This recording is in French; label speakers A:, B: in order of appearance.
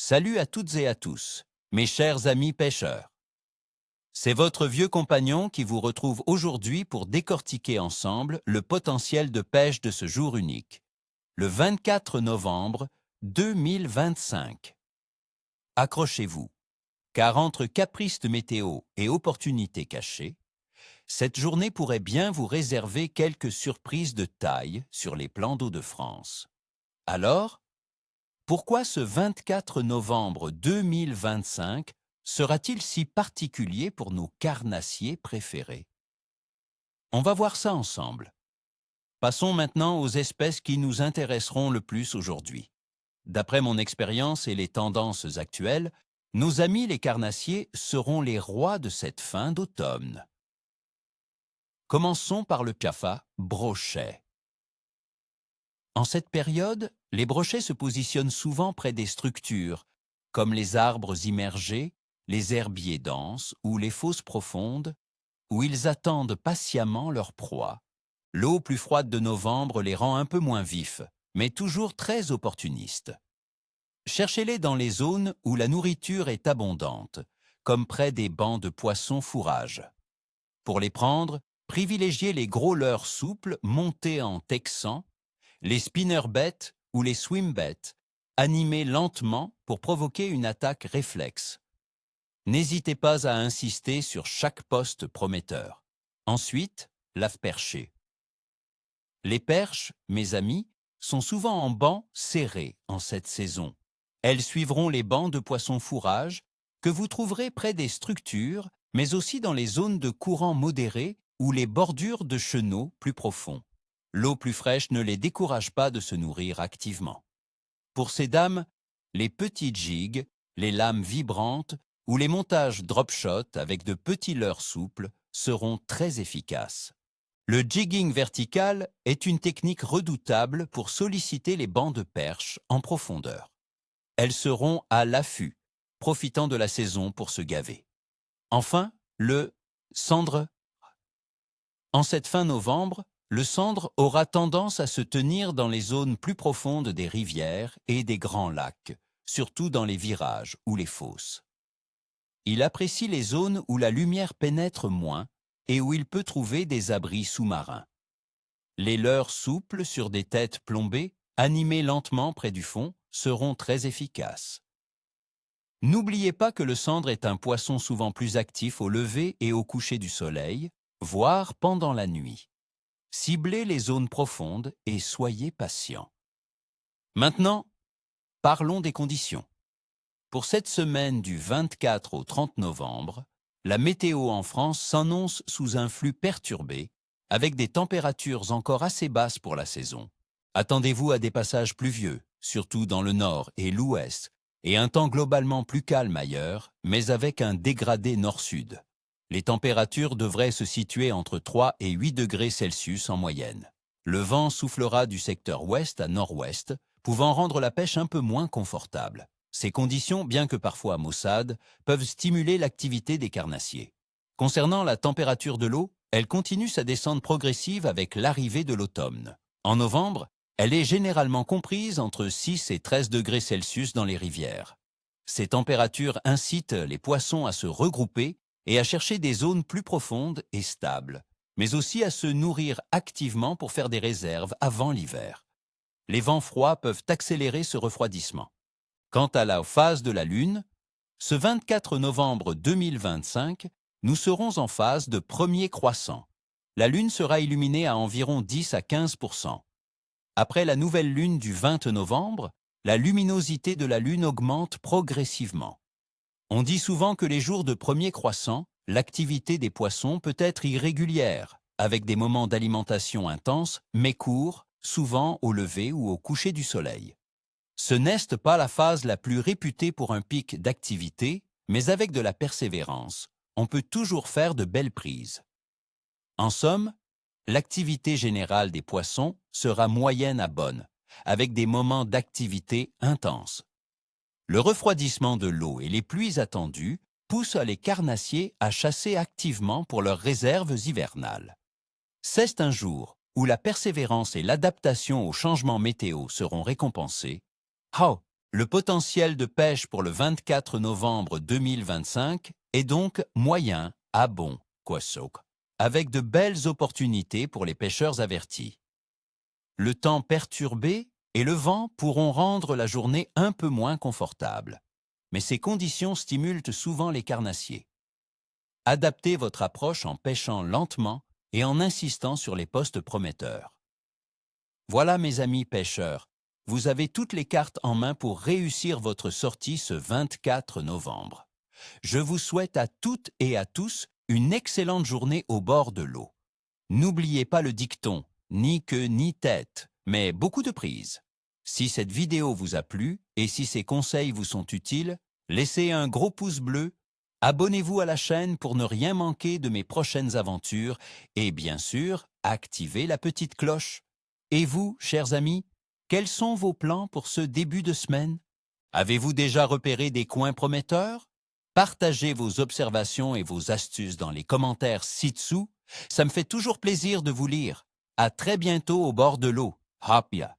A: Salut à toutes et à tous, mes chers amis pêcheurs. C'est votre vieux compagnon qui vous retrouve aujourd'hui pour décortiquer ensemble le potentiel de pêche de ce jour unique, le 24 novembre 2025. Accrochez-vous, car entre caprices de météo et opportunités cachées, cette journée pourrait bien vous réserver quelques surprises de taille sur les plans d'eau de France. Alors, pourquoi ce 24 novembre 2025 sera-t-il si particulier pour nos carnassiers préférés? On va voir ça ensemble. Passons maintenant aux espèces qui nous intéresseront le plus aujourd'hui. D'après mon expérience et les tendances actuelles, nos amis les carnassiers seront les rois de cette fin d'automne. Commençons par le piaffa brochet. En cette période, les brochets se positionnent souvent près des structures, comme les arbres immergés, les herbiers denses ou les fosses profondes, où ils attendent patiemment leur proie. L'eau plus froide de novembre les rend un peu moins vifs, mais toujours très opportunistes. Cherchez-les dans les zones où la nourriture est abondante, comme près des bancs de poissons fourrage. Pour les prendre, privilégiez les gros leurres souples montés en texan, les spinnerbait ou les swimbait, animés lentement pour provoquer une attaque réflexe. N'hésitez pas à insister sur chaque poste prometteur. Ensuite, la perchée. Les perches, mes amis, sont souvent en bancs serrés en cette saison. Elles suivront les bancs de poissons fourrage que vous trouverez près des structures, mais aussi dans les zones de courant modéré ou les bordures de chenaux plus profonds. L'eau plus fraîche ne les décourage pas de se nourrir activement. Pour ces dames, les petits jigs, les lames vibrantes ou les montages drop-shot avec de petits leurres souples seront très efficaces. Le jigging vertical est une technique redoutable pour solliciter les bancs de perche en profondeur. Elles seront à l'affût, profitant de la saison pour se gaver. Enfin, le cendre. En cette fin novembre, le cendre aura tendance à se tenir dans les zones plus profondes des rivières et des grands lacs, surtout dans les virages ou les fosses. Il apprécie les zones où la lumière pénètre moins et où il peut trouver des abris sous-marins. Les leurres souples sur des têtes plombées, animées lentement près du fond, seront très efficaces. N'oubliez pas que le cendre est un poisson souvent plus actif au lever et au coucher du soleil, voire pendant la nuit. Ciblez les zones profondes et soyez patient. Maintenant, parlons des conditions. Pour cette semaine du 24 au 30 novembre, la météo en France s'annonce sous un flux perturbé, avec des températures encore assez basses pour la saison. Attendez-vous à des passages pluvieux, surtout dans le nord et l'ouest, et un temps globalement plus calme ailleurs, mais avec un dégradé nord-sud. Les températures devraient se situer entre 3 et 8 degrés Celsius en moyenne. Le vent soufflera du secteur ouest à nord-ouest, pouvant rendre la pêche un peu moins confortable. Ces conditions, bien que parfois maussades, peuvent stimuler l'activité des carnassiers. Concernant la température de l'eau, elle continue sa descente progressive avec l'arrivée de l'automne. En novembre, elle est généralement comprise entre 6 et 13 degrés Celsius dans les rivières. Ces températures incitent les poissons à se regrouper et à chercher des zones plus profondes et stables, mais aussi à se nourrir activement pour faire des réserves avant l'hiver. Les vents froids peuvent accélérer ce refroidissement. Quant à la phase de la Lune, ce 24 novembre 2025, nous serons en phase de premier croissant. La Lune sera illuminée à environ 10 à 15%. Après la nouvelle Lune du 20 novembre, la luminosité de la Lune augmente progressivement. On dit souvent que les jours de premier croissant, l'activité des poissons peut être irrégulière, avec des moments d'alimentation intenses, mais courts, souvent au lever ou au coucher du soleil. Ce n'est pas la phase la plus réputée pour un pic d'activité, mais avec de la persévérance, on peut toujours faire de belles prises. En somme, l'activité générale des poissons sera moyenne à bonne, avec des moments d'activité intenses. Le refroidissement de l'eau et les pluies attendues poussent les carnassiers à chasser activement pour leurs réserves hivernales. C'est un jour où la persévérance et l'adaptation aux changements météo seront récompensées. Oh, Le potentiel de pêche pour le 24 novembre 2025 est donc moyen à bon, Kwasok, avec de belles opportunités pour les pêcheurs avertis. Le temps perturbé et le vent pourront rendre la journée un peu moins confortable, mais ces conditions stimulent souvent les carnassiers. Adaptez votre approche en pêchant lentement et en insistant sur les postes prometteurs. Voilà mes amis pêcheurs, vous avez toutes les cartes en main pour réussir votre sortie ce 24 novembre. Je vous souhaite à toutes et à tous une excellente journée au bord de l'eau. N'oubliez pas le dicton, ni queue ni tête, mais beaucoup de prise. Si cette vidéo vous a plu et si ces conseils vous sont utiles, laissez un gros pouce bleu, abonnez-vous à la chaîne pour ne rien manquer de mes prochaines aventures et bien sûr, activez la petite cloche. Et vous, chers amis, quels sont vos plans pour ce début de semaine? Avez-vous déjà repéré des coins prometteurs? Partagez vos observations et vos astuces dans les commentaires ci-dessous. Ça me fait toujours plaisir de vous lire. À très bientôt au bord de l'eau. Hapia!